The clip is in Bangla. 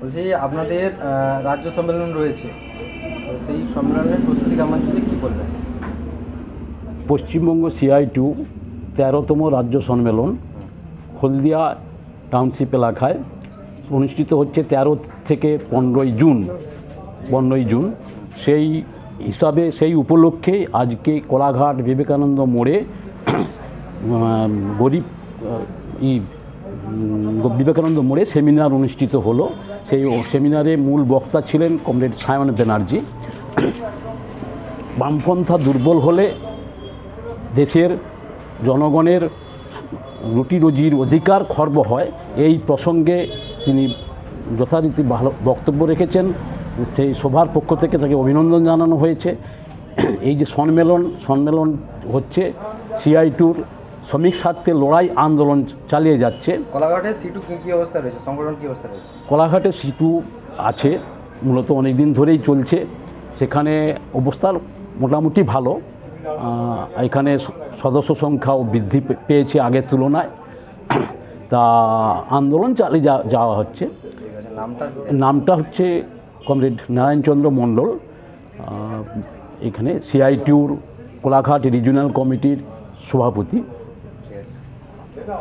বলছি আপনাদের রাজ্য সম্মেলন রয়েছে, তো সেই সম্মেলনের প্রস্তুতি কেমন চলছে কী বলবেন? পশ্চিমবঙ্গ CI2 13তম রাজ্য সম্মেলন হলদিয়া টাউনশিপ এলাকায় অনুষ্ঠিত হচ্ছে 13 থেকে 15ই জুন। সেই হিসাবে সেই উপলক্ষে আজকে কোলাঘাট বিবেকানন্দ মোড়ে বিবেকানন্দ মোড়ে সেমিনার অনুষ্ঠিত হলো। সেই সেমিনারে মূল বক্তা ছিলেন কমরেড সায়ন ব্যানার্জি। বামপন্থা দুর্বল হলে দেশের জনগণের রুটি রুজির অধিকার খর্ব হয়, এই প্রসঙ্গে তিনি যথারীতি ভালো বক্তব্য রেখেছেন। সেই সভার পক্ষ থেকে তাকে অভিনন্দন জানানো হয়েছে। এই যে সম্মেলন হচ্ছে CI2-র শ্রমিক স্বার্থে লড়াই আন্দোলন চালিয়ে যাচ্ছে। কোলাঘাটের সিটু কী অবস্থা রয়েছে, সংগঠন কী অবস্থা রয়েছে? কোলাঘাটে সিটু আছে, মূলত অনেক দিন ধরেই চলছে। সেখানে অবস্থা মোটামুটি ভালো। এখানে সদস্য সংখ্যাও বৃদ্ধি পেয়েছে আগের তুলনায়। তা আন্দোলন চালিয়ে যাওয়া হচ্ছে। ঠিক আছে, নামটা হচ্ছে কমরেড নারায়ণচন্দ্র মণ্ডল। এখানে CI2-র কোলাঘাট রিজিওনাল কমিটির সভাপতি।